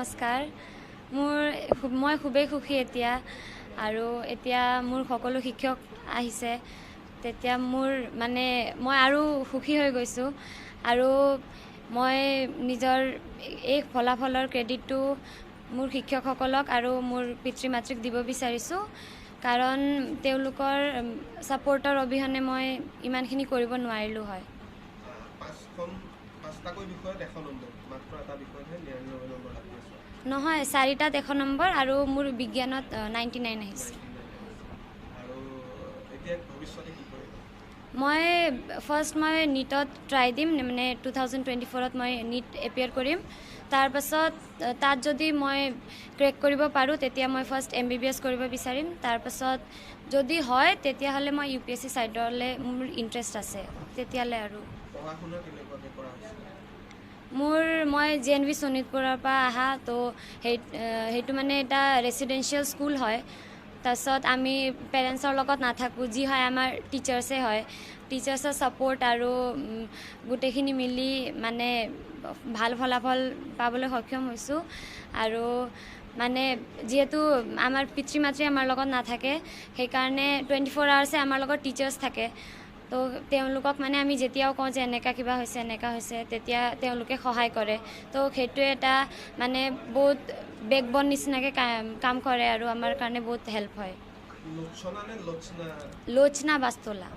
নমস্কাৰ। মই খুবেই সুখী এতিয়া আৰু এতিয়া মোৰ সকলো শিক্ষক আহিছে তেতিয়া মোৰ মানে মই আৰু সুখী হৈ গৈছোঁ আৰু মই নিজৰ এই ফলাফলৰ ক্ৰেডিটটো মোৰ শিক্ষকসকলক আৰু মোৰ পিতৃ মাতৃক দিব বিচাৰিছোঁ কাৰণ তেওঁলোকৰ ছাপোৰ্টৰ অবিহনে মই ইমানখিনি কৰিব নোৱাৰিলোঁ হয়। নহয় 4টাত 100 নম্বৰ আৰু মোৰ বিজ্ঞানত 99 আহিছে। মই মই নীটত ট্ৰাই দিম মানে 2024ত মই নীট এপিয়াৰ কৰিম তাৰপাছত তাত যদি মই ক্ৰেক কৰিব পাৰোঁ তেতিয়া মই ফাৰ্ষ্ট MBBS কৰিব বিচাৰিম তাৰপাছত যদি হয় তেতিয়াহ'লে মই UPSC ছাইডলৈ মোৰ ইণ্টাৰেষ্ট আছে তেতিয়ালৈ আৰু মই JNV শোণিতপুৰৰ পৰা আহা তো সেইটো মানে এটা ৰেচিডেঞ্চিয়েল স্কুল হয় তাৰপিছত আমি পেৰেণ্টছৰ লগত নাথাকোঁ যি হয় আমাৰ টিচাৰ্ছে হয় টিচাৰ্ছৰ ছাপোৰ্ট আৰু গোটেইখিনি মিলি মানে ভাল ফলাফল পাবলৈ সক্ষম হৈছোঁ আৰু মানে যিহেতু আমাৰ পিতৃ মাতৃ আমাৰ লগত নাথাকে সেইকাৰণে 24 আৱাৰ্ছে আমাৰ লগত টিচাৰ্ছ থাকে তো তেওঁলোকক মানে আমি যেতিয়াও কওঁ যে এনেকা হৈছে তেতিয়া তেওঁলোকে সহায় কৰে তো সেইটোৱে এটা মানে বহুত বেকবন নিচিনাকৈ কাম কৰে আৰু আমাৰ কাৰণে বহুত হেল্প হয়। লোচনা বাস্তোলা।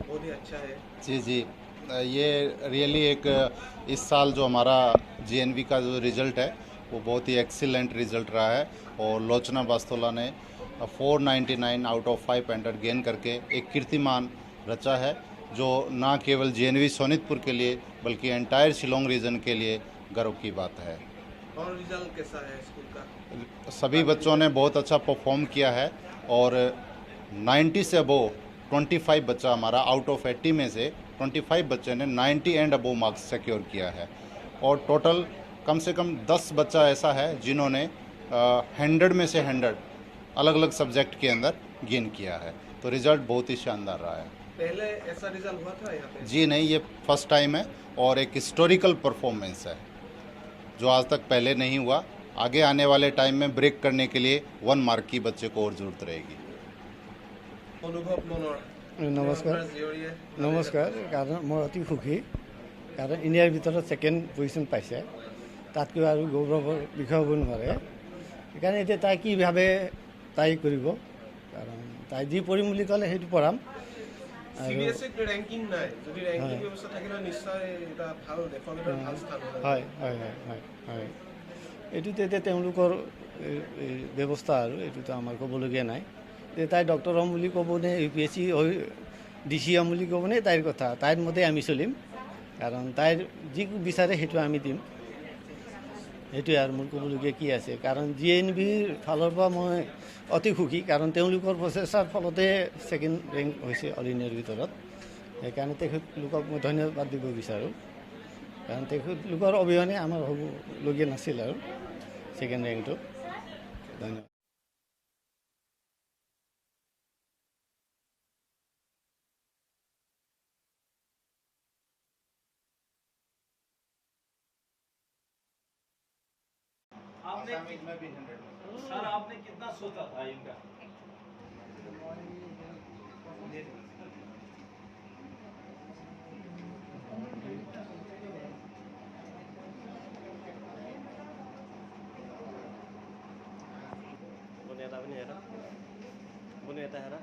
बहुत ही अच्छा है। जी ये रियली एक इस साल जो हमारा JNV का जो रिज़ल्ट है वो बहुत ही एक्सीलेंट रिज़ल्ट रहा है और लोचना बास्तोला ने 499 आउट ऑफ 500 गेन करके एक कीर्तिमान रचा है जो ना केवल JNV सोनितपुर के लिए बल्कि एंटायर शिलोंग रीजन के लिए गर्व की बात है। और रिजल्ट कैसा है स्कूल का? सभी बच्चों ने बहुत अच्छा परफॉर्म किया है और 90 से अबोव 25 बच्चा हमारा आउट ऑफ 80 में से 25 बच्चे ने 90 एंड अबोव मार्क्स सिक्योर किया है और टोटल कम से कम 10 बच्चा ऐसा है जिन्होंने 100 में से 100 अलग अलग सब्जेक्ट के अंदर गेन किया है तो रिज़ल्ट बहुत ही शानदार रहा है। पहले ऐसा रिज़ल्ट हुआ था यहाँ पे? जी नहीं, ये फर्स्ट टाइम है और एक हिस्टोरिकल परफॉर्मेंस है जो आज तक पहले नहीं हुआ। आगे आने वाले टाइम में ब्रेक करने के लिए 1 मार्क की बच्चे को और ज़रूरत रहेगी। নমস্কাৰ কাৰণ মই অতি সুখী কাৰণ ইণ্ডিয়াৰ ভিতৰত ছেকেণ্ড পজিশ্যন পাইছে তাতকৈ আৰু গৌৰৱৰ বিষয় হ'ব নোৱাৰে সেইকাৰণে এতিয়া তাই কি ভাবে তাই কৰিব কাৰণ তাই যি পঢ়িম বুলি ক'লে সেইটো পঢ়াম হয় এইটোতো এতিয়া তেওঁলোকৰ ব্যৱস্থা আৰু এইটোতো আমাৰ ক'বলগীয়া নাই তাই ডক্টৰ হ'ম বুলি ক'বনে UPSC DC হ'ম বুলি ক'বনে তাইৰ কথা তাইৰ মতে আমি চলিম কাৰণ তাইৰ যি বিচাৰে সেইটো আমি দিম সেইটোৱে আৰু মোৰ ক'বলগীয়া কি আছে কাৰণ JNVৰ ফালৰ পৰা মই অতি সুখী কাৰণ তেওঁলোকৰ প্ৰচেষ্টাৰ ফলতে ছেকেণ্ড ৰেংক হৈছে অল ইণ্ডিয়াৰ ভিতৰত সেইকাৰণে তেখেতলোকক মই ধন্যবাদ দিব বিচাৰোঁ কাৰণ তেখেতলোকৰ অবিহনে আমাৰ হ'বলগীয়া নাছিল আৰু ছেকেণ্ড ৰেংকটো ধন্যবাদ। सर आपने कितना सोचा था इनका? बुनियादा है ना?